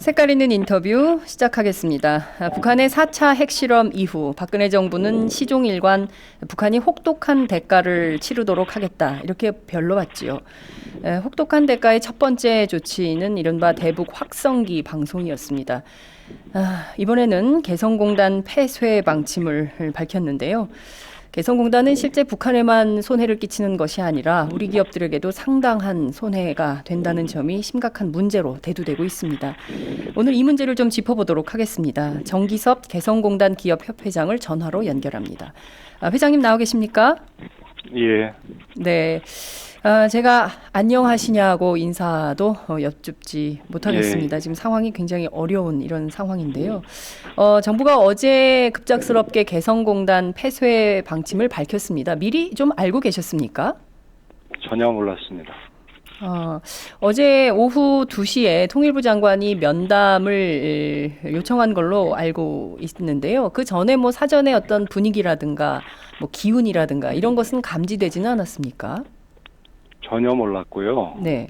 색깔 있는 인터뷰 시작하겠습니다. 북한의 4차 핵실험 이후 박근혜 정부는 시종일관 북한이 혹독한 대가를 치르도록 하겠다 이렇게 별로봤지요. 혹독한 대가의 첫 번째 조치는 이른바 대북 확성기 방송이었습니다. 이번에는 개성공단 폐쇄 방침을 밝혔는데요. 개성공단은 실제 북한에만 손해를 끼치는 것이 아니라 우리 기업들에게도 상당한 손해가 된다는 점이 심각한 문제로 대두되고 있습니다. 오늘 이 문제를 좀 짚어보도록 하겠습니다. 정기섭 개성공단 기업협회장을 전화로 연결합니다. 회장님 나와 계십니까? 예. 네. 제가 안녕하시냐고 인사도 여쭙지 못하겠습니다. 예. 지금 상황이 굉장히 어려운 이런 상황인데요. 정부가 어제 급작스럽게 개성공단 폐쇄 방침을 밝혔습니다. 미리 좀 알고 계셨습니까? 전혀 몰랐습니다. 어제 오후 2시에 통일부 장관이 면담을 요청한 걸로 알고 있는데요. 그 전에 뭐 사전에 어떤 분위기라든가 뭐 기운이라든가 이런 것은 감지되지는 않았습니까? 전혀 몰랐고요. 네.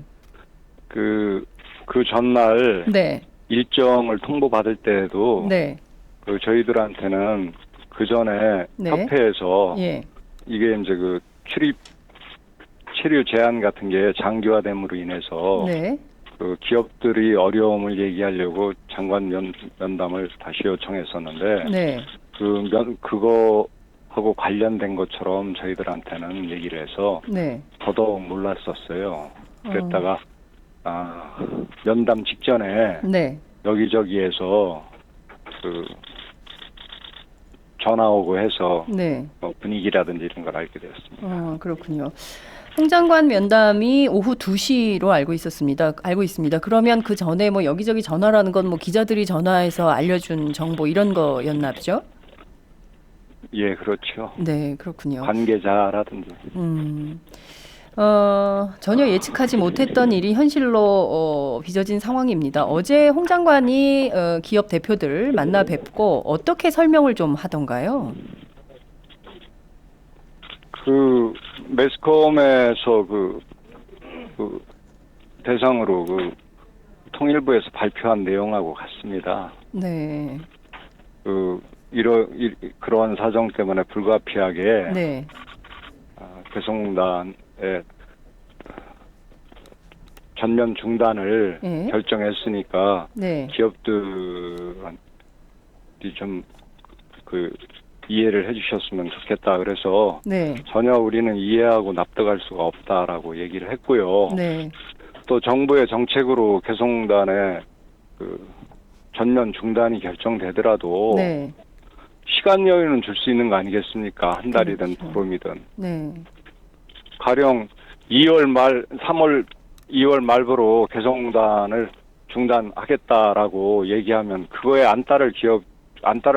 그 전날 네. 일정을 통보받을 때에도 네. 저희들한테는 그 전에 네. 협회에서 예. 이게 이제 체류 제한 같은 게 장기화됨으로 인해서 네. 기업들이 어려움을 얘기하려고 장관 면담을 다시 요청했었는데 네. 그거하고 관련된 것처럼 저희들한테는 얘기를 해서 네. 더더욱 몰랐었어요. 그랬다가 면담 직전에 네. 여기저기에서 전화 오고 해서 네. 분위기라든지 이런 걸 알게 되었습니다. 그렇군요. 홍 장관 면담이 오후 2시로 알고 있습니다. 그러면 그 전에 뭐 여기저기 전화라는 건 뭐 기자들이 전화해서 알려준 정보 이런 거였나 보죠? 예, 그렇죠. 네, 그렇군요. 관계자라든지. 전혀 예측하지 못했던 일이 현실로 빚어진 상황입니다. 어제 홍 장관이 기업 대표들 만나 뵙고 어떻게 설명을 좀 하던가요? 매스컴에서 대상으로 통일부에서 발표한 내용하고 같습니다. 네. 그러한 사정 때문에 불가피하게 네. 개성공단의 전면 중단을 네. 결정했으니까 네. 기업들이 좀 이해를 해주셨으면 좋겠다. 그래서 네. 전혀 우리는 이해하고 납득할 수가 없다라고 얘기를 했고요. 네. 또 정부의 정책으로 개성공단의 전면 중단이 결정되더라도 네. 시간 여유는 줄 수 있는 거 아니겠습니까? 한 달이든 그렇죠. 보름이든. 네. 가령 2월 말부로 개성공단을 중단하겠다라고 얘기하면 그거에 안 따를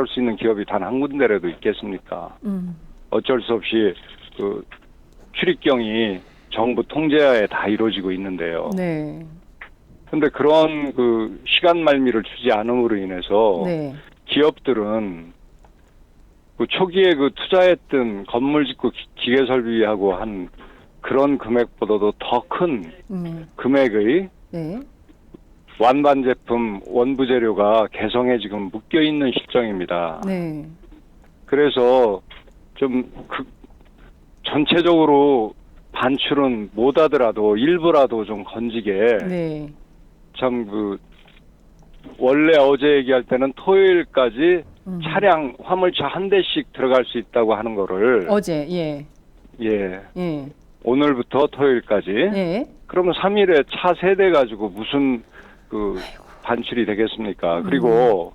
수 있는 기업이 단 한 군데라도 있겠습니까? 어쩔 수 없이 출입경이 정부 통제하에 다 이루어지고 있는데요. 네. 그런데 그런 시간 말미를 주지 않음으로 인해서 네. 기업들은 초기에 투자했던 건물 짓고 기계 설비하고 한 그런 금액보다도 더 큰 금액의 네. 완반 제품 원부 재료가 개성에 지금 묶여 있는 실정입니다. 네. 그래서 좀 전체적으로 반출은 못 하더라도 일부라도 좀 건지게 네. 참 원래 어제 얘기할 때는 토요일까지 차량 화물차 한 대씩 들어갈 수 있다고 하는 거를 어제 예. 예. 오늘부터 토요일까지. 네. 그러면 3일에 차 3대 가지고 무슨 반출이 되겠습니까? 그리고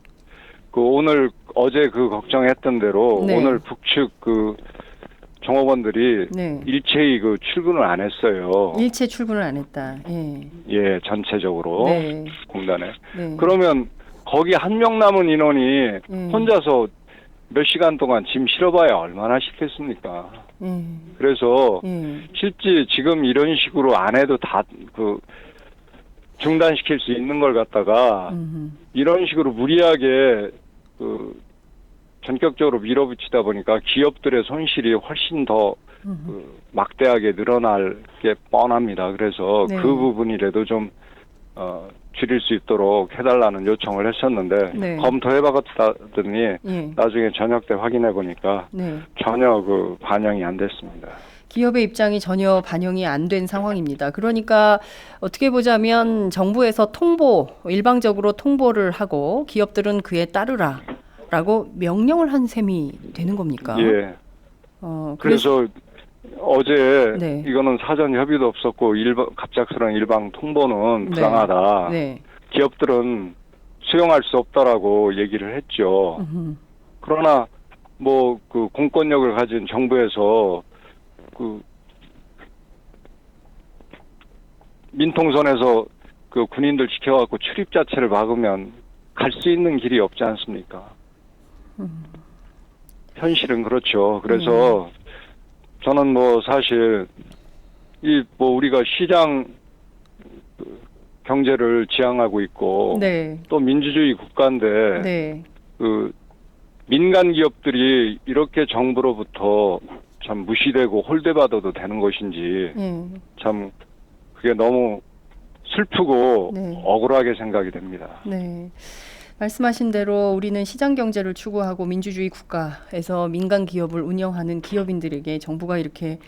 어제 걱정했던 대로 네. 오늘 북측 종업원들이 네. 일체히 출근을 안 했어요. 일체 출근을 안 했다. 예. 예, 전체적으로 네. 공단에. 네. 그러면 거기 한 명 남은 인원이 혼자서 몇 시간 동안 짐 실어봐야 얼마나 싫겠습니까? 그래서 실제 지금 이런 식으로 안 해도 다 중단시킬 수 있는 걸 갖다가 이런 식으로 무리하게 전격적으로 밀어붙이다 보니까 기업들의 손실이 훨씬 더 막대하게 늘어날 게 뻔합니다. 그래서 네. 그 부분이라도 좀 줄일 수 있도록 해달라는 요청을 했었는데 네. 검토해봤다더니 예. 나중에 저녁 때 확인해 보니까 네. 전혀 그 반영이 안 됐습니다. 기업의 입장이 전혀 반영이 안 된 상황입니다. 그러니까 어떻게 보자면 정부에서 일방적으로 통보를 하고 기업들은 그에 따르라라고 명령을 한 셈이 되는 겁니까? 예. 그래서 그래서 어제 네. 이거는 사전 협의도 없었고 갑작스러운 일방 통보는 네. 부당하다. 네. 기업들은 수용할 수 없다라고 얘기를 했죠. 음흠. 그러나 뭐 그 공권력을 가진 정부에서 그 민통선에서 그 군인들 지켜갖고 출입 자체를 막으면 갈 수 있는 길이 없지 않습니까? 현실은 그렇죠. 그래서 저는 뭐 사실 이 뭐 우리가 시장 경제를 지향하고 있고 네. 또 민주주의 국가인데 네. 그 민간 기업들이 이렇게 정부로부터 참 무시되고 홀대받아도 되는 것인지 참 그게 너무 슬프고 네. 억울하게 생각이 됩니다. 네. 말씀하신 대로 우리는 시장 경제를 추구하고 민주주의 국가에서 민간 기업을 운영하는 기업인들에게 정부가 이렇게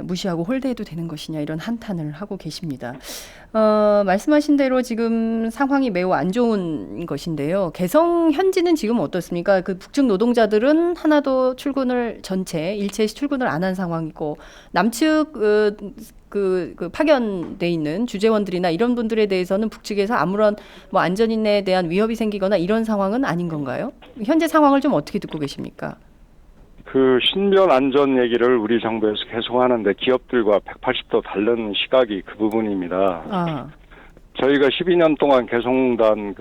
무시하고 홀대해도 되는 것이냐 이런 한탄을 하고 계십니다. 말씀하신 대로 지금 상황이 매우 안 좋은 것인데요. 개성 현지는 지금 어떻습니까? 그 북측 노동자들은 하나도 일체 출근을 안 한 상황이고 남측 그 파견돼 있는 주재원들이나 이런 분들에 대해서는 북측에서 아무런 뭐 안전인에 대한 위협이 생기거나 이런 상황은 아닌 건가요? 현재 상황을 좀 어떻게 듣고 계십니까? 그 신변 안전 얘기를 우리 정부에서 계속 하는데 기업들과 180도 다른 시각이 그 부분입니다. 저희가 12년 동안 개성공단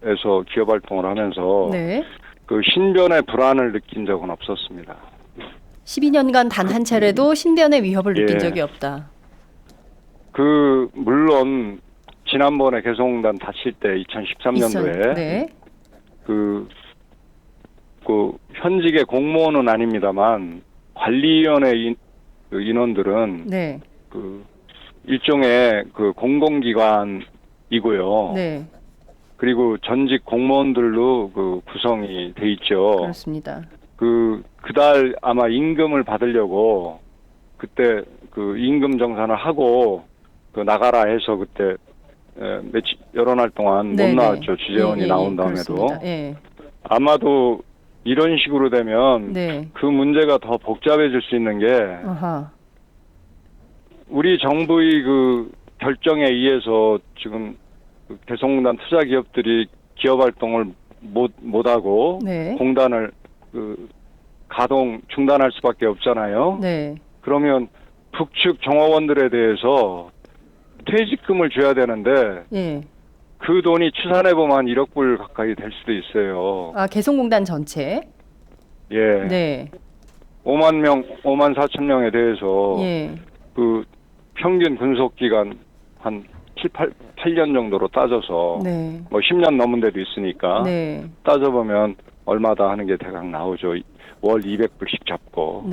에서 기업 활동을 하면서 네. 그 신변의 불안을 느낀 적은 없었습니다. 12년간 단 한 차례도 신변의 위협을 느낀 예. 적이 없다. 물론 지난번에 개성공단 닫힐 때 2013년도에 네. 그 현직의 공무원은 아닙니다만 관리위원회 인원들은 네. 그 일종의 그 공공기관이고요. 네. 그리고 전직 공무원들로 그 구성이 돼 있죠. 그렇습니다. 그달 아마 임금을 받으려고 그때 그 임금 정산을 하고 그 나가라 해서 그때 여러 날 동안 못 나왔죠. 주재원이 나온 다음에도. 아마도 이런 식으로 되면 그 문제가 더 복잡해질 수 있는 게 우리 정부의 그 결정에 의해서 지금 개성공단 투자 기업들이 기업 활동을 못하고 공단을 가동 중단할 수밖에 없잖아요. 그러면 북측 종업원들에 대해서 퇴직금을 줘야 되는데 그 돈이 추산해보면 한 1억 불 가까이 될 수도 있어요. 개성공단 전체? 예. 네. 5만 4천 명에 대해서 그 평균 근속기간 한 8년 정도로 따져서 뭐 10년 넘은 데도 있으니까 따져보면 얼마다 하는 게 대강 나오죠. 월 200불씩 잡고.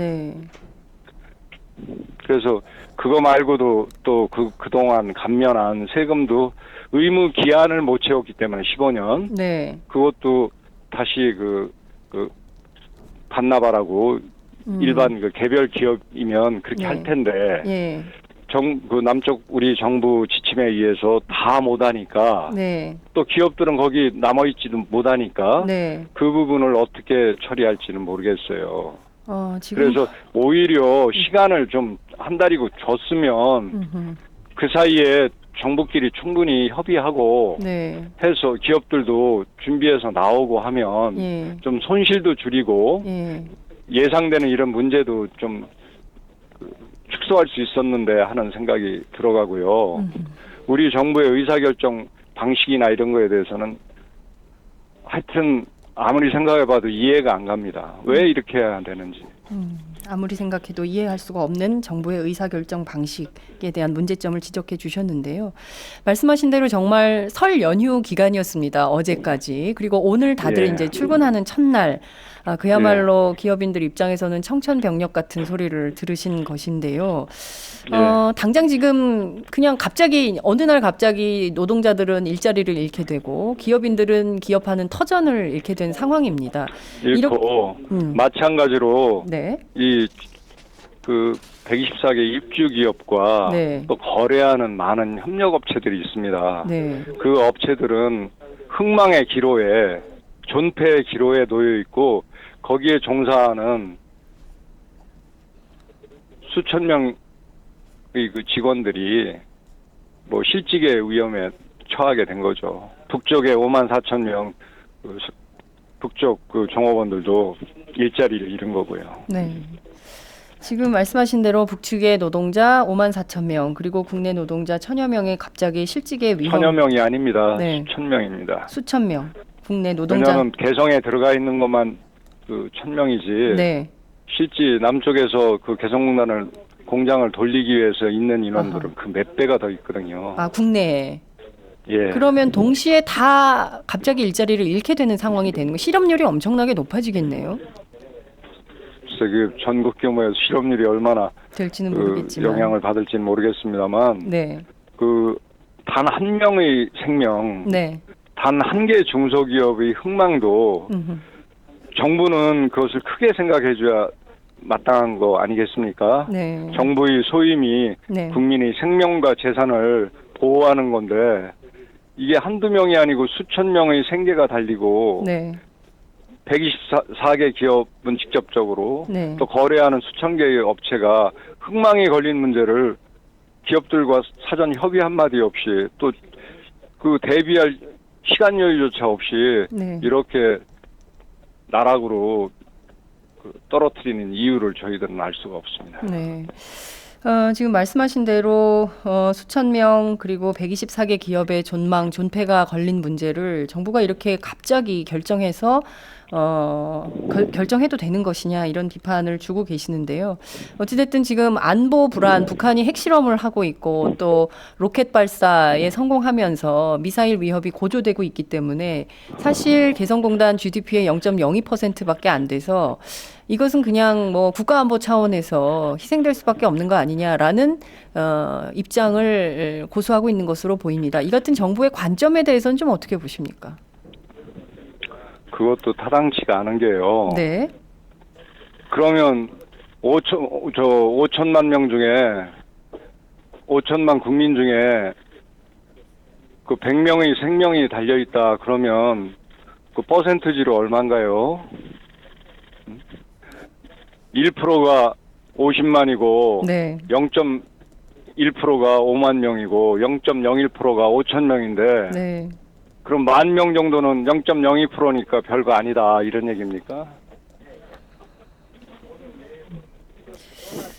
그래서 그거 말고도 또 그동안 감면한 세금도 의무 기한을 못 채웠기 때문에 15년. 그것도 다시 반납하라고 일반 개별 기업이면 그렇게 할 텐데. 남쪽 우리 정부 지침에 의해서 다 못하니까 또 기업들은 거기 남아있지도 못하니까 그 부분을 어떻게 처리할지는 모르겠어요. 그래서 오히려 시간을 좀 한 달이고 줬으면 그 사이에 정부끼리 충분히 협의하고 해서 기업들도 준비해서 나오고 하면 좀 손실도 줄이고 예상되는 이런 문제도 좀 축소할 수 있었는데 하는 생각이 들어가고요. 우리 정부의 의사결정 방식이나 이런 거에 대해서는 하여튼 아무리 생각해봐도 이해가 안 갑니다. 왜 이렇게 해야 되는지. 아무리 생각해도 이해할 수가 없는 정부의 의사결정 방식에 대한 문제점을 지적해 주셨는데요. 말씀하신 대로 정말 설 연휴 기간이었습니다. 어제까지. 그리고 오늘 다들 예. 이제 출근하는 첫날. 그야말로 기업인들 입장에서는 청천벽력 같은 소리를 들으신 것인데요. 당장 지금 그냥 갑자기 어느 날 갑자기 노동자들은 일자리를 잃게 되고 기업인들은 기업하는 터전을 잃게 된 상황입니다. 잃고 마찬가지로 네. 이 그 124개 입주 기업과 네. 또 거래하는 많은 협력 업체들이 있습니다. 네. 그 업체들은 흥망의 기로에 존폐의 기로에 놓여 있고 거기에 종사하는 수천 명의 그 직원들이 뭐 실직의 위험에 처하게 된 거죠. 북쪽에 5만 4천 명 북쪽 그 종업원들도 일자리를 잃은 거고요. 네. 지금 말씀하신 대로 북측의 노동자 5만 4천 명 그리고 국내 노동자 천여 명의 갑자기 실직의 위험. 천여 명이 아닙니다. 네. 수천 명입니다. 수천 명. 국내 노동자. 왜냐하면 개성에 들어가 있는 것만 그 1,000명이지. 네. 실제 남쪽에서 그 개성공단을 공장을 돌리기 위해서 있는 인원들은 그 몇 배가 더 있거든요. 국내에. 예. 그러면 동시에 다 갑자기 일자리를 잃게 되는 상황이 되는 거. 실업률이 엄청나게 높아지겠네요. 그래서 그 전국 규모에서 실업률이 얼마나 될지는 그 모르겠지만 영향을 받을지는 모르겠습니다만 네. 그 단 한 명의 생명, 네. 단 한 개의 중소기업의 흥망도 정부는 그것을 크게 생각해줘야 마땅한 거 아니겠습니까? 네. 정부의 소임이 네. 국민의 생명과 재산을 보호하는 건데 이게 한두 명이 아니고 수천 명의 생계가 달리고 네. 124개 기업은 직접적으로 네. 또 거래하는 수천 개의 업체가 흥망이 걸린 문제를 기업들과 사전 협의 한마디 없이 또 그 대비할 시간 여유조차 없이 네. 이렇게 나락으로 떨어뜨리는 이유를 저희들은 알 수가 없습니다. 네. 지금 말씀하신 대로 수천 명 그리고 124개 기업의 존폐가 걸린 문제를 정부가 이렇게 갑자기 결정해서 결정해도 되는 것이냐 이런 비판을 주고 계시는데요. 어찌됐든 지금 안보 불안, 북한이 핵실험을 하고 있고 또 로켓 발사에 성공하면서 미사일 위협이 고조되고 있기 때문에 사실 개성공단 GDP의 0.02%밖에 안 돼서 이것은 그냥 뭐 국가안보 차원에서 희생될 수밖에 없는 거 아니냐라는 입장을 고수하고 있는 것으로 보입니다. 이 같은 정부의 관점에 대해서는 좀 어떻게 보십니까? 그것도 타당치가 않은 게요. 네. 그러면 5천만 명 중에 5천만 국민 중에 그 100명의 생명이 달려 있다 그러면 그 퍼센트지로 얼마인가요? 1%가 50만이고 네. 0.1%가 5만 명이고 0.01%가 5천 명인데 네. 그럼 10,000명 정도는 0.02%니까 별거 아니다 이런 얘기입니까?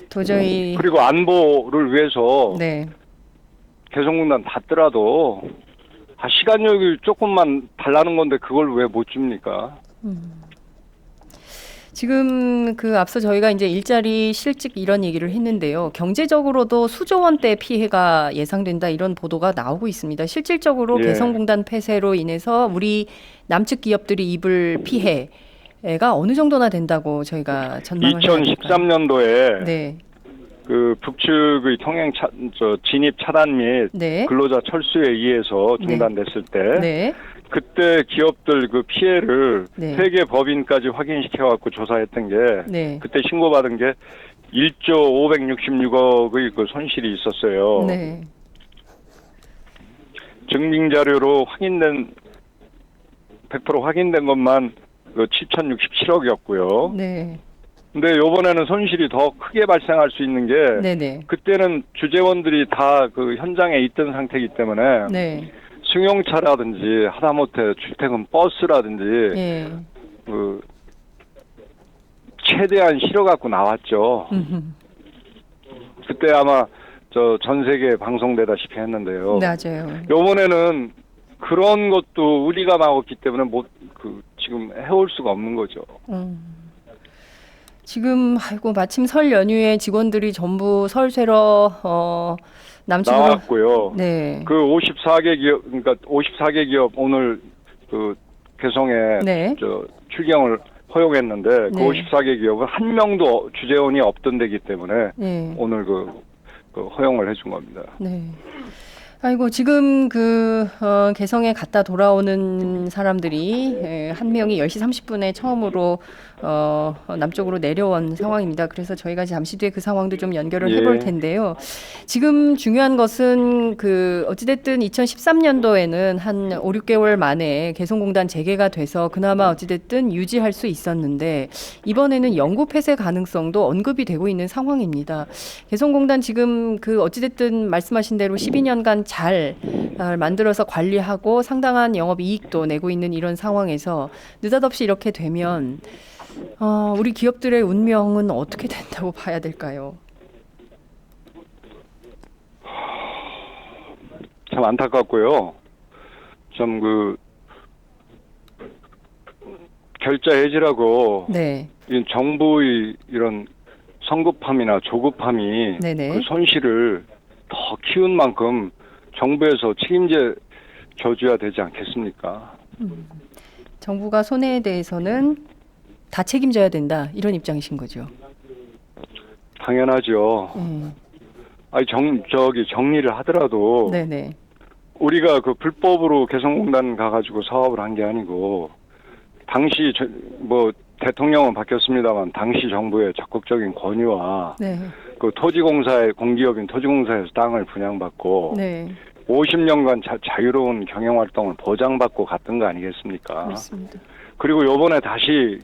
도저히 그리고 안보를 위해서 네. 개성공단 닫더라도 시간 여유 조금만 달라는 건데 그걸 왜 못 줍니까? 지금 그 앞서 저희가 이제 일자리 실직 이런 얘기를 했는데요. 경제적으로도 수조 원대 피해가 예상된다 이런 보도가 나오고 있습니다. 실질적으로 예. 개성공단 폐쇄로 인해서 우리 남측 기업들이 입을 피해가 어느 정도나 된다고 저희가 전망을 해야 될까요? 2013년도에 네. 그 북측의 진입 차단 및 네. 근로자 철수에 의해서 중단됐을 때 네. 그때 기업들 그 피해를 네. 세계 법인까지 확인시켜 갖고 조사했던 게 네. 그때 신고받은 게 1조 566억의 그 손실이 있었어요. 네. 증빙 자료로 확인된 100% 확인된 것만 그 7,067억이었고요. 네. 근데 요번에는 손실이 더 크게 발생할 수 있는 게 네네. 그때는 주재원들이 다 그 현장에 있던 상태이기 때문에 네. 승용차라든지 하다못해 출퇴근 버스라든지 예. 그 최대한 실어 갖고 나왔죠. 그때 아마 저 전 세계에 방송되다시피 했는데요. 맞아요. 요번에는 그런 것도 우리가 막았기 때문에 지금 해올 수가 없는 거죠. 지금 아이고 마침 설 연휴에 직원들이 전부 설 쇠러 남쪽으로 나왔고요. 네. 그 54개 기업, 그러니까 54개 기업 오늘 그 개성에 네. 출경을 허용했는데 그 네. 54개 기업은 한 명도 주재원이 없던 데기 때문에 네. 오늘 그 허용을 해준 겁니다. 네. 아이고 지금 개성에 갔다 돌아오는 사람들이 한 명이 10시 30분에 처음으로 남쪽으로 내려온 상황입니다. 그래서 저희가 잠시 뒤에 그 상황도 좀 연결을 해볼 텐데요. 지금 중요한 것은 어찌됐든 2013년도에는 한 5, 6개월 만에 개성공단 재개가 돼서 그나마 어찌됐든 유지할 수 있었는데 이번에는 영구 폐쇄 가능성도 언급이 되고 있는 상황입니다. 개성공단 지금 어찌됐든 말씀하신 대로 12년간 잘 만들어서 관리하고 상당한 영업 이익도 내고 있는 이런 상황에서 느닷없이 이렇게 되면 우리 기업들의 운명은 어떻게 된다고 봐야 될까요? 참 안타깝고요. 좀 결자 해지라고 네. 정부의 이런 성급함이나 조급함이 네네. 그 손실을 더 키운 만큼 정부에서 책임져 줘야 되지 않겠습니까? 정부가 손해에 대해서는 다 책임져야 된다 이런 입장이신 거죠. 당연하죠. 아니 정리를 하더라도 네네. 우리가 그 불법으로 개성공단 가가지고 사업을 한 게 아니고 당시 대통령은 바뀌었습니다만 당시 정부의 적극적인 권유와 네. 그 토지공사의 공기업인 토지공사에서 땅을 분양받고 네. 50년간 자유로운 경영 활동을 보장받고 갔던 거 아니겠습니까? 그렇습니다. 그리고 요번에 다시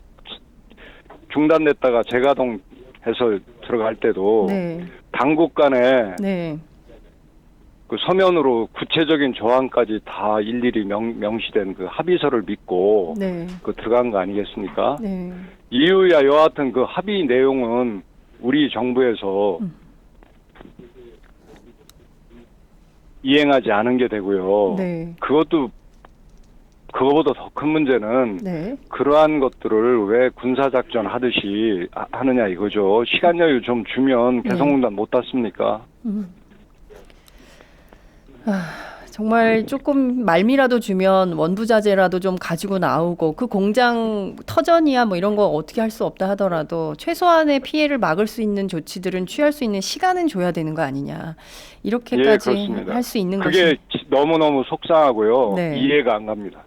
중단됐다가 재가동해서 들어갈 때도 네. 당국 간에 네. 그 서면으로 구체적인 조항까지 다 일일이 명시된 그 합의서를 믿고 네. 들어간 거 아니겠습니까? 네. 이유야 여하튼 그 합의 내용은 우리 정부에서 이행하지 않은 게 되고요. 네. 그거보다 더 큰 문제는 네. 그러한 것들을 왜 군사작전 하듯이 하느냐 이거죠. 시간 여유 좀 주면 개성공단 못 닫습니까? 정말 조금 말미라도 주면 원부자재라도 좀 가지고 나오고 그 공장 터전이야 뭐 이런 거 어떻게 할 수 없다 하더라도 최소한의 피해를 막을 수 있는 조치들은 취할 수 있는 시간은 줘야 되는 거 아니냐. 이렇게까지 그렇습니다. 할 수 있는 그게 것이 너무너무 속상하고요. 네. 이해가 안 갑니다.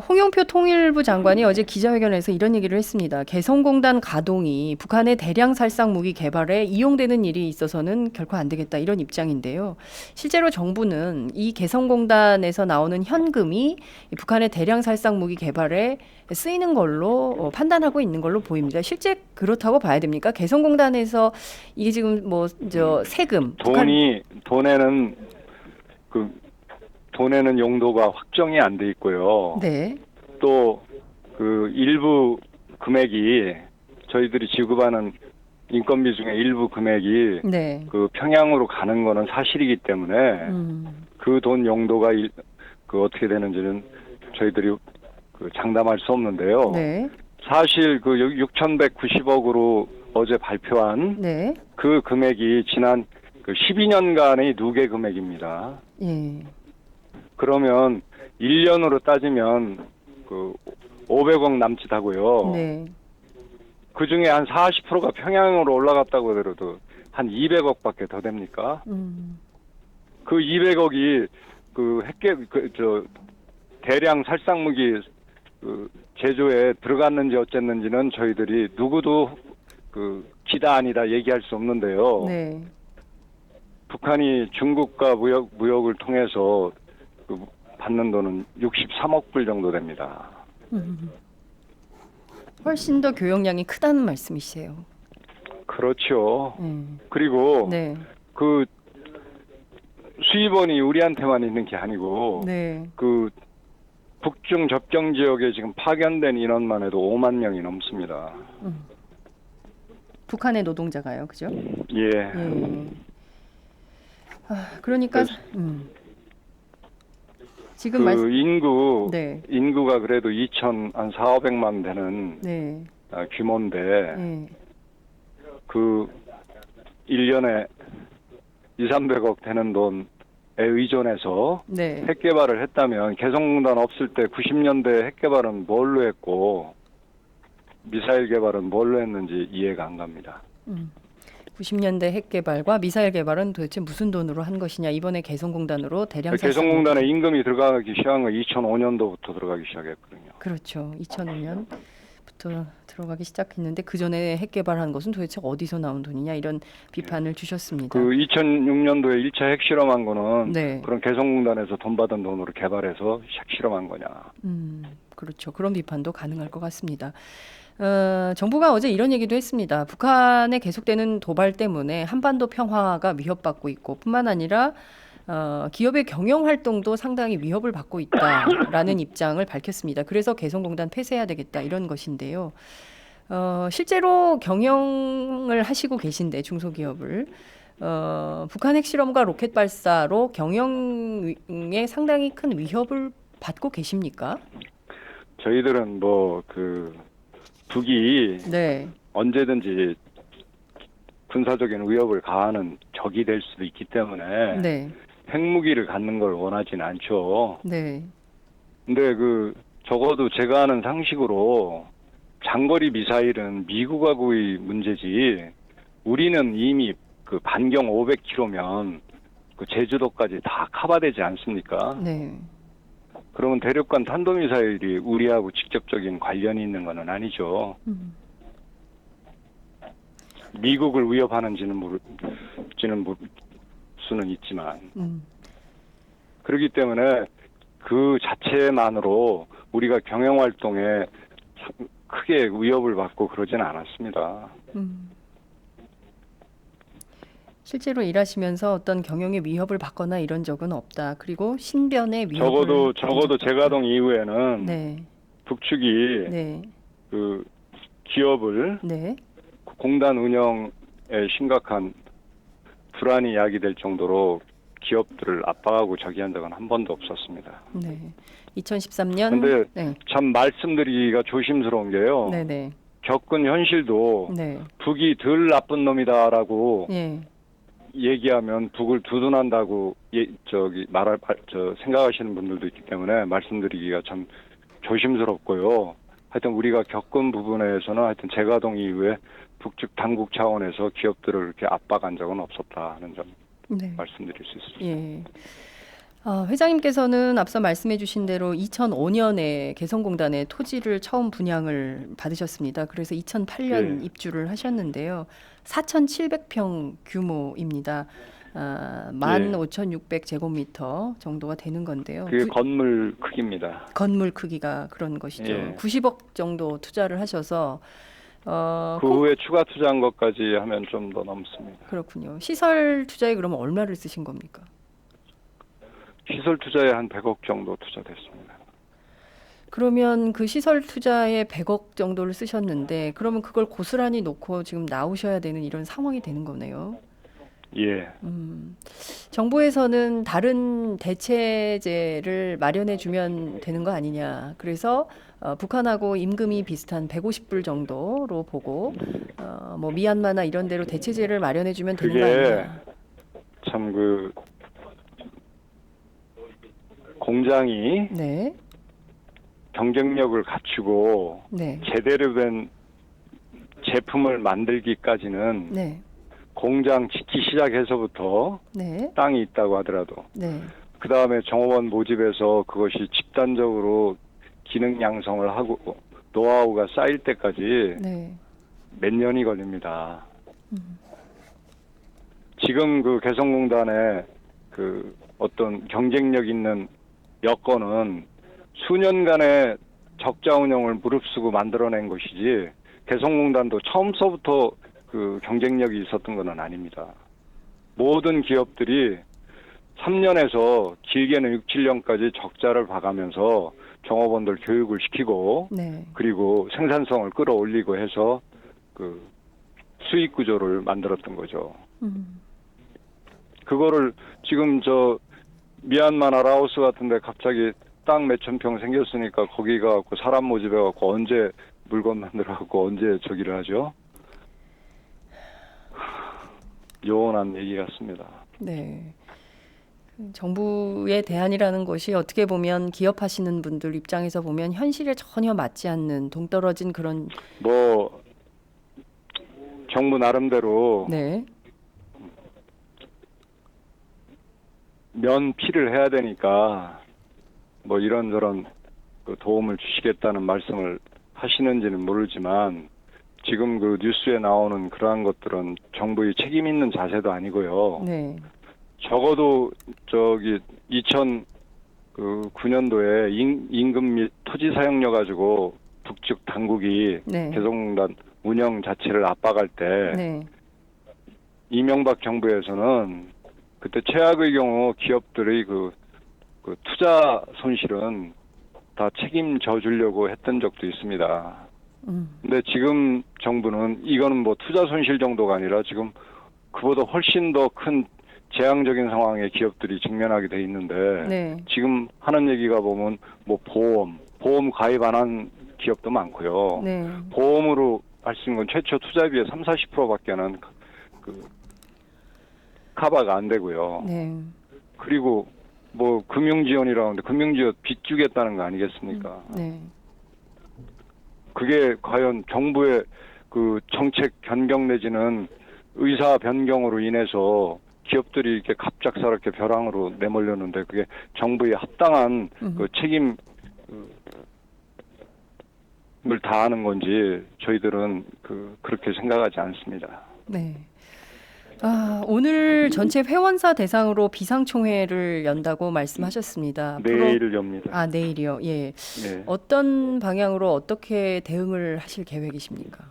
홍영표 통일부 장관이 어제 기자회견에서 이런 얘기를 했습니다. 개성공단 가동이 북한의 대량 살상 무기 개발에 이용되는 일이 있어서는 결코 안 되겠다 이런 입장인데요. 실제로 정부는 이 개성공단에서 나오는 현금이 북한의 대량 살상 무기 개발에 쓰이는 걸로 판단하고 있는 걸로 보입니다. 실제 그렇다고 봐야 됩니까? 개성공단에서 이게 지금 세금 돈에는 용도가 확정이 안 돼 있고요. 네. 또 일부 금액이 저희들이 지급하는 인건비 중에 일부 금액이 네. 평양으로 가는 거는 사실이기 때문에 그 돈 용도가 어떻게 되는지는 저희들이 장담할 수 없는데요. 네. 사실 6,190억으로 어제 발표한 네. 그 금액이 지난 12년간의 누계 금액입니다. 예. 그러면 1년으로 따지면 500억 남짓하고요. 네. 그 중에 한 40%가 평양으로 올라갔다고 하더라도 한 200억밖에 더 됩니까? 그 200억이 대량 살상무기 제조에 들어갔는지 어쨌는지는 저희들이 누구도 기다 아니다 얘기할 수 없는데요. 네. 북한이 중국과 무역을 통해서 받는 돈은 63억 불 정도 됩니다. 훨씬 더 교역량이 크다는 말씀이세요. 그렇죠. 그리고 네. 수입원이 우리한테만 있는 게 아니고 네. 북중 접경 지역에 지금 파견된 인원만 해도 5만 명이 넘습니다. 북한의 노동자가요, 그죠? 예. 그러니까 지금 인구가 네. 그래도 2,400만 되는 네. 규모인데 그 1년에 2, 300억 되는 돈에 의존해서 네. 핵 개발을 했다면 개성공단 없을 때 90년대 핵 개발은 뭘로 했고 미사일 개발은 뭘로 했는지 이해가 안 갑니다. 90년대 핵 개발과 미사일 개발은 도대체 무슨 돈으로 한 것이냐. 이번에 개성공단으로 대량 개성공단에 임금이 들어가기 시작한 건 2005년도부터 들어가기 시작했거든요. 그렇죠. 2005년부터 들어가기 시작했는데 그 전에 핵 개발한 것은 도대체 어디서 나온 돈이냐 이런 비판을 주셨습니다. 그 2006년도에 1차 핵실험한 거는 네. 그런 개성공단에서 돈 받은 돈으로 개발해서 핵실험한 거냐. 그렇죠. 그런 비판도 가능할 것 같습니다. 정부가 어제 이런 얘기도 했습니다. 북한의 계속되는 도발 때문에 한반도 평화가 위협받고 있고 뿐만 아니라 기업의 경영 활동도 상당히 위협을 받고 있다라는 입장을 밝혔습니다. 그래서 개성공단 폐쇄해야 되겠다 이런 것인데요. 실제로 경영을 하시고 계신데 중소기업을 북한 핵실험과 로켓 발사로 경영에 상당히 큰 위협을 받고 계십니까? 저희들은 북이 네. 언제든지 군사적인 위협을 가하는 적이 될 수도 있기 때문에 네. 핵무기를 갖는 걸 원하지는 않죠. 네. 근데 적어도 제가 아는 상식으로 장거리 미사일은 미국하고의 문제지 우리는 이미 반경 500km면 제주도까지 다 커버되지 않습니까? 네. 그러면 대륙간 탄도미사일이 우리하고 직접적인 관련이 있는 건 아니죠. 미국을 위협하는지는 수는 있지만 그렇기 때문에 그 자체만으로 우리가 경영활동에 크게 위협을 받고 그러지는 않았습니다. 실제로 일하시면서 어떤 경영의 위협을 받거나 이런 적은 없다. 그리고 신변의 위협을 적어도 재가동 이후에는 네. 북측이 네. 그 기업을 네. 공단 운영에 심각한 불안이 야기될 정도로 기업들을 압박하고 저기한 적은 한 번도 없었습니다. 네. 2013년. 근데 네. 참 말씀드리기가 조심스러운 게요. 네네. 겪은 현실도 네. 북이 덜 나쁜 놈이다라고 예. 얘기하면 북을 두둔한다고 생각하시는 분들도 있기 때문에 말씀드리기가 참 조심스럽고요. 하여튼 우리가 겪은 부분에서는 하여튼 재가동 이후에 북측 당국 차원에서 기업들을 이렇게 압박한 적은 없었다는 점 네. 말씀드릴 수 있습니다. 예. 회장님께서는 앞서 말씀해 주신 대로 2005년에 개성공단에 토지를 처음 분양을 받으셨습니다. 그래서 2008년 네. 입주를 하셨는데요. 4,700평 규모입니다. 15,600제곱미터 정도가 되는 건데요. 그게 건물 크기입니다. 건물 크기가 그런 것이죠. 예. 90억 정도 투자를 하셔서 그 후에 추가 투자한 것까지 하면 좀 더 넘습니다. 그렇군요. 시설 투자에 그러면 얼마를 쓰신 겁니까? 시설 투자에 한 100억 정도 투자됐습니다. 그러면 그 시설 투자에 100억 정도를 쓰셨는데 그러면 그걸 고스란히 놓고 지금 나오셔야 되는 이런 상황이 되는 거네요. 예. 정부에서는 다른 대체제를 마련해 주면 되는 거 아니냐. 그래서 북한하고 임금이 비슷한 150불 정도로 보고 미얀마나 이런 데로 대체제를 마련해 주면 되는 거 아니냐. 참 공장이 네. 경쟁력을 갖추고 네. 제대로 된 제품을 만들기까지는 네. 공장 짓기 시작해서부터 네. 땅이 있다고 하더라도 네. 그 다음에 정업원 모집해서 그것이 집단적으로 기능 양성을 하고 노하우가 쌓일 때까지 네. 몇 년이 걸립니다. 지금 개성공단의 어떤 경쟁력 있는 여건은 수년간의 적자 운영을 무릅쓰고 만들어낸 것이지 개성공단도 처음서부터 경쟁력이 있었던 건 아닙니다. 모든 기업들이 3년에서 길게는 6, 7년까지 적자를 봐가면서 종업원들 교육을 시키고 네. 그리고 생산성을 끌어올리고 해서 수익 구조를 만들었던 거죠. 그거를 지금 미얀마나 라오스 같은데 갑자기 땅 몇천 평 생겼으니까 거기 가갖고 사람 모집해갖고 언제 물건 만들어갖고 언제 저기를 하죠? 요원한 얘기 같습니다. 네. 정부의 대안이라는 것이 어떻게 보면 기업하시는 분들 입장에서 보면 현실에 전혀 맞지 않는 동떨어진 그런 뭐 정부 나름대로 네. 면피를 해야 되니까 뭐 이런저런 그 도움을 주시겠다는 말씀을 하시는지는 모르지만 지금 그 뉴스에 나오는 그러한 것들은 정부의 책임 있는 자세도 아니고요. 네. 적어도 저기 2009년도에 임금 및 토지 사용료 가지고 북측 당국이 네. 개성공단 운영 자체를 압박할 때 네. 이명박 정부에서는 그때 최악의 경우 기업들의 그 투자 손실은 다 책임져 주려고 했던 적도 있습니다. 근데 지금 정부는 이거는 뭐 투자 손실 정도가 아니라 지금 그보다 훨씬 더 큰 재앙적인 상황에 기업들이 직면하게 돼 있는데 네. 지금 하는 얘기가 보면 뭐 보험 가입 안 한 기업도 많고요. 네. 보험으로 할 수 있는 건 최초 투자비의 30~40%밖에는 그 커버가 안 되고요. 네. 그리고 뭐 금융지원이라고 하는데 금융지원 빚 주겠다는 거 아니겠습니까? 네. 그게 과연 정부의 그 정책 변경 내지는 의사 변경으로 인해서 기업들이 이렇게 갑작스럽게 벼랑으로 내몰렸는데 그게 정부의 합당한 그 책임을 다하는 건지 저희들은 그렇게 생각하지 않습니다. 네. 오늘 전체 회원사 대상으로 비상총회를 연다고 말씀하셨습니다. 내일 엽니다. 내일이요. 예. 네. 어떤 방향으로 어떻게 대응을 하실 계획이십니까?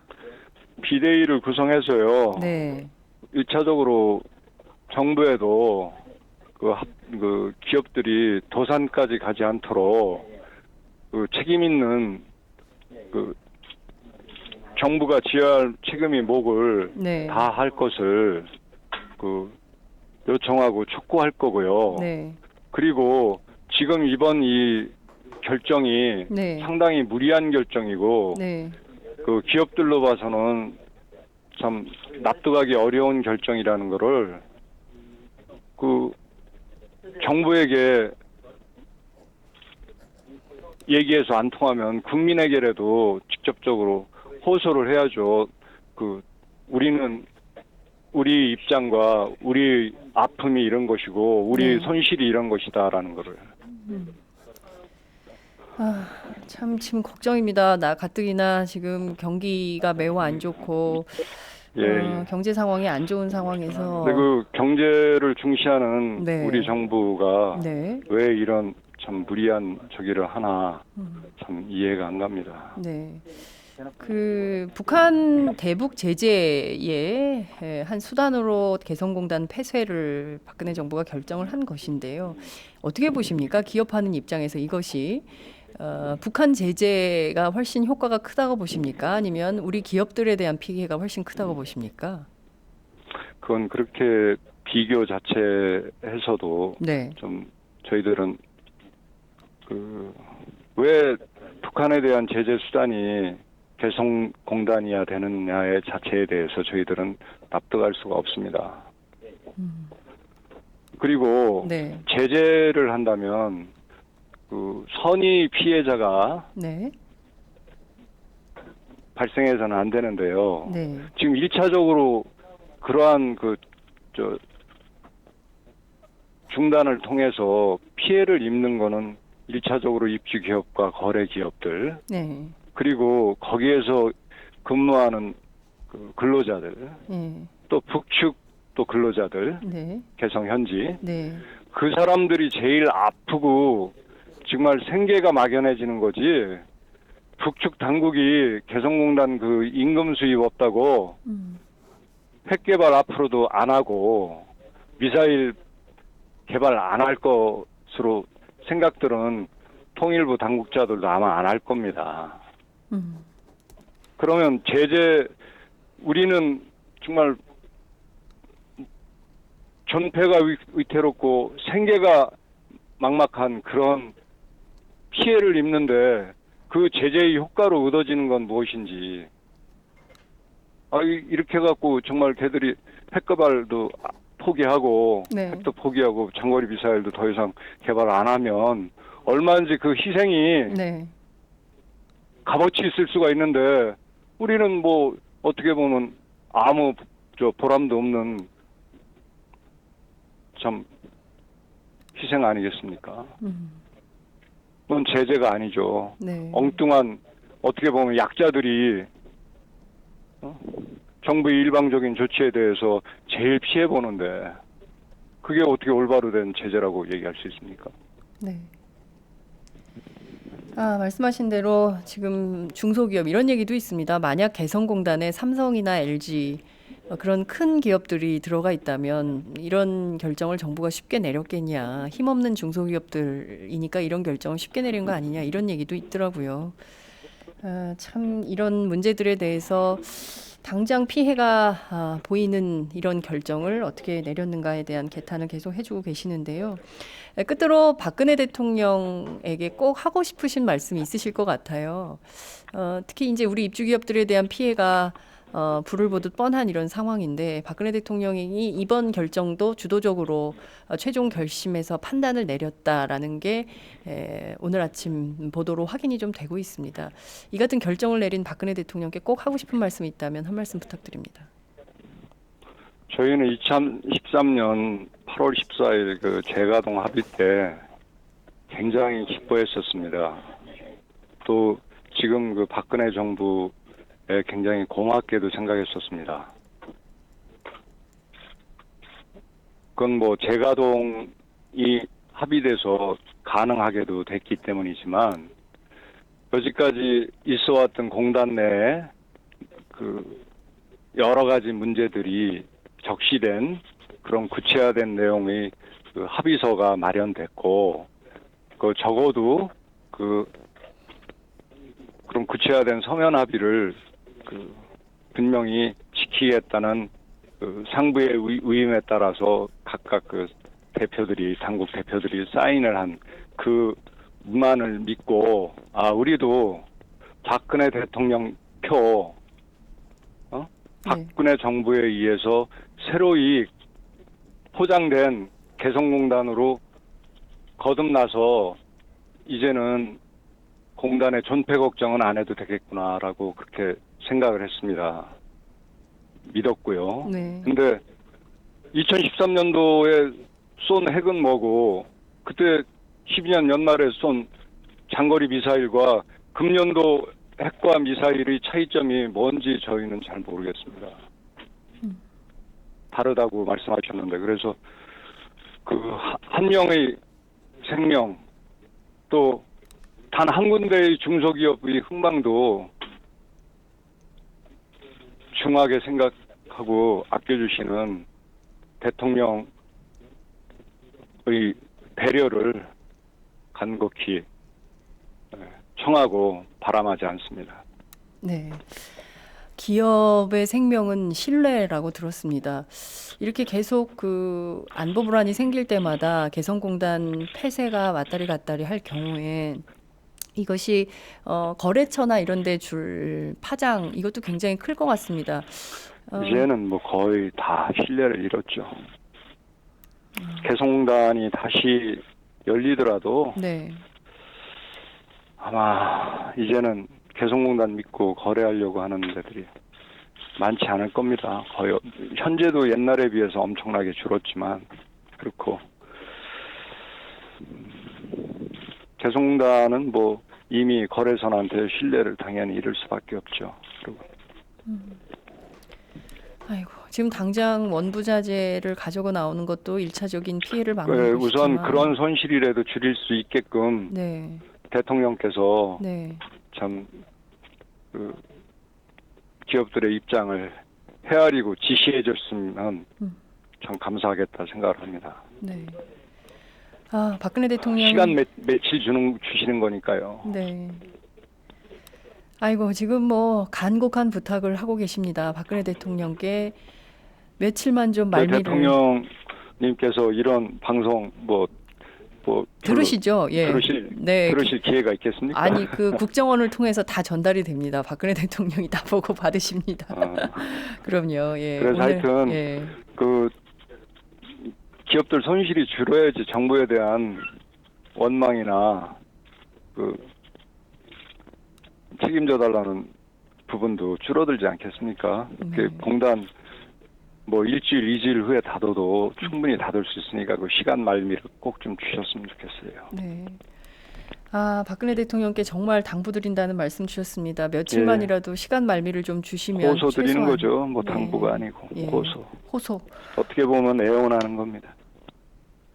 비대위를 구성해서요. 네. 1차적으로 정부에도 그 기업들이 도산까지 가지 않도록 그 책임 있는 그 정부가 지어야 할 책임이 몫을 네. 다 할 것을 요청하고 촉구할 거고요. 네. 그리고 지금 이번 이 결정이 네. 상당히 무리한 결정이고 네. 그 기업들로 봐서는 참 납득하기 어려운 결정이라는 거를 그 정부에게 얘기해서 안 통하면 국민에게라도 직접적으로 호소를 해야죠. 우리는 우리 입장과 우리 아픔이 이런 것이고 우리 손실이 이런 것이다라는 거를. 참 지금 걱정입니다. 나 가뜩이나 지금 경기가 매우 안 좋고 경제 상황이 안 좋은 상황에서 근데 그 경제를 중시하는 네. 우리 정부가 네. 왜 이런 참 무리한 저기를 하나 참 이해가 안 갑니다. 네. 북한 대북 제재의 한 수단으로 개성공단 폐쇄를 박근혜 정부가 결정을 한 것인데요. 어떻게 보십니까? 기업하는 입장에서 이것이 북한 제재가 훨씬 효과가 크다고 보십니까? 아니면 우리 기업들에 대한 피해가 훨씬 크다고 보십니까? 그건 그렇게 비교 자체에서도 네. 좀 저희들은 왜 북한에 대한 제재 수단이 개성공단이야 되느냐의 자체에 대해서 저희들은 납득할 수가 없습니다. 그리고 네. 제재를 한다면 선의 피해자가 네. 발생해서는 안 되는데요. 네. 지금 1차적으로 그러한 중단을 통해서 피해를 입는 거는 1차적으로 입주 기업과 거래 기업들, 네. 그리고 거기에서 근무하는 근로자들, 또 북측 또 근로자들, 네. 개성 현지, 네. 그 사람들이 제일 아프고 정말 생계가 막연해지는 거지. 북측 당국이 개성공단 임금 수입 없다고 핵 개발 앞으로도 안 하고 미사일 개발 안 할 것으로 생각들은 통일부 당국자들도 아마 안 할 겁니다. 그러면 우리는 정말 존폐가 위태롭고 생계가 막막한 그런 피해를 입는데 그 제재의 효과로 얻어지는 건 무엇인지. 이렇게 해갖고 정말 걔들이 핵개발도 포기하고 네. 핵도 포기하고 장거리 미사일도 더 이상 개발 안 하면 얼마인지 그 희생이 네. 값어치 있을 수가 있는데 우리는 뭐 어떻게 보면 아무 보람도 없는 참 희생 아니겠습니까? 그건 제재가 아니죠. 네. 엉뚱한 어떻게 보면 약자들이 정부의 일방적인 조치에 대해서 제일 피해 보는데 그게 어떻게 올바로 된 제재라고 얘기할 수 있습니까? 네. 말씀하신 대로 지금 중소기업 이런 얘기도 있습니다. 만약 개성공단에 삼성이나 LG 그런 큰 기업들이 들어가 있다면 이런 결정을 정부가 쉽게 내렸겠냐. 힘없는 중소기업들이니까 이런 결정을 쉽게 내린 거 아니냐. 이런 얘기도 있더라고요. 참 이런 문제들에 대해서 당장 피해가 보이는 이런 결정을 어떻게 내렸는가에 대한 개탄을 계속 해주고 계시는데요. 끝으로 박근혜 대통령에게 꼭 하고 싶으신 말씀이 있으실 것 같아요. 특히 이제 우리 입주기업들에 대한 피해가 불을 보듯 뻔한 이런 상황인데 박근혜 대통령이 이번 결정도 주도적으로 최종 결심에서 판단을 내렸다라는 게 오늘 아침 보도로 확인이 좀 되고 있습니다. 이 같은 결정을 내린 박근혜 대통령께 꼭 하고 싶은 말씀이 있다면 한 말씀 부탁드립니다. 저희는 2013년 8월 14일 그 재가동 합의 때 굉장히 기뻐했었습니다. 또 지금 그 박근혜 정부에 굉장히 고맙게도 생각했었습니다. 그건 뭐 재가동이 합의돼서 가능하게도 됐기 때문이지만 여지까지 있어왔던 공단 내에 그 여러 가지 문제들이 적시된 그런 구체화된 내용의 그 합의서가 마련됐고 그 적어도 그런 구체화된 서면 합의를 분명히 지키겠다는 그 상부의 의임에 따라서 각각 그 대표들이 당국 대표들이 사인을 한 그 문안을 믿고 우리도 박근혜 대통령 박근혜 정부에 의해서 새로이 포장된 개성공단으로 거듭나서 이제는 공단의 존폐 걱정은 안 해도 되겠구나라고 그렇게 생각을 했습니다. 믿었고요. 네. 근데 2013년도에 쏜 핵은 뭐고 그때 12년 연말에 쏜 장거리 미사일과 금년도 핵과 미사일의 차이점이 뭔지 저희는 잘 모르겠습니다. 다르다고 말씀하셨는데 그래서 그 한 명의 생명 또 단 한 군데의 중소기업의 흥망도 중하게 생각하고 아껴주시는 대통령의 배려를 간곡히 청하고 바람하지 않습니다. 네. 기업의 생명은 신뢰라고 들었습니다. 이렇게 계속 그 안보 불안이 생길 때마다 개성공단 폐쇄가 왔다리 갔다리 할 경우에 이것이 거래처나 이런 데 줄 파장 이것도 굉장히 클 것 같습니다. 이제는 뭐 거의 다 신뢰를 잃었죠. 개성공단이 다시 열리더라도 네. 아마 이제는 개성공단 믿고 거래하려고 하는 데들이 많지 않을 겁니다. 거의 현재도 옛날에 비해서 엄청나게 줄었지만 그렇고 개성공단은 뭐 이미 거래선한테 신뢰를 당연히 잃을 수밖에 없죠. 그리고 아이고 지금 당장 원부자재를 가지고 나오는 것도 1차적인 피해를 막는 것이지만 우선 그런 손실이라도 줄일 수 있게끔 네. 대통령께서 네. 참 기업들의 입장을 헤아리고 지시해줬으면 참 감사하겠다 생각을 합니다. 네. 박근혜 대통령 시간 며칠 주시는 거니까요. 네. 아이고 지금 뭐 간곡한 부탁을 하고 계십니다. 박근혜 대통령께 며칠만 좀 말미를 대통령님께서 이런 방송 뭐 뭐 들으시죠? 예. 들으실 기회가 있겠습니까? 아니 그 국정원을 통해서 다 전달이 됩니다. 박근혜 대통령이 다 보고 받으십니다. 그럼요. 예. 그래서 오늘, 하여튼 예. 그 기업들 손실이 줄어야지 정부에 대한 원망이나 그 책임져 달라는 부분도 줄어들지 않겠습니까? 그 공단 뭐 일주일, 이주일 후에 닫아도 충분히 닫을 수 있으니까 그 시간 말미를 꼭 좀 주셨으면 좋겠어요. 네. 아, 박근혜 대통령께 정말 당부드린다는 말씀 주셨습니다. 며칠만이라도 시간 말미를 좀 주시면 호소 드리는 최소한. 거죠. 뭐 네. 당부가 아니고 예. 호소. 어떻게 보면 애원하는 겁니다.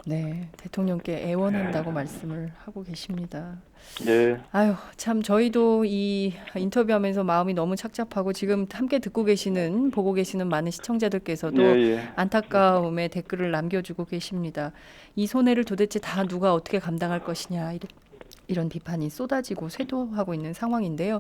네, 대통령께 애원한다고 말씀을 하고 계십니다. 예. 아유, 참 저희도 이 인터뷰하면서 마음이 너무 착잡하고 지금 함께 듣고 계시는 보고 계시는 많은 시청자들께서도 안타까움의 댓글을 남겨주고 계십니다. 이 손해를 도대체 다 누가 어떻게 감당할 것이냐 이런 비판이 쏟아지고 쇄도하고 있는 상황인데요.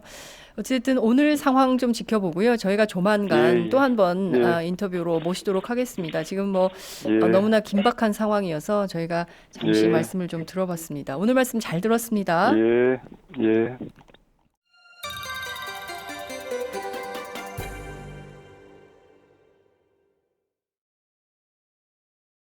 어쨌든 오늘 상황 좀 지켜보고요. 저희가 조만간 또 한 번 인터뷰로 모시도록 하겠습니다. 지금 뭐 너무나 긴박한 상황이어서 저희가 잠시 말씀을 좀 들어봤습니다. 오늘 말씀 잘 들었습니다. 예.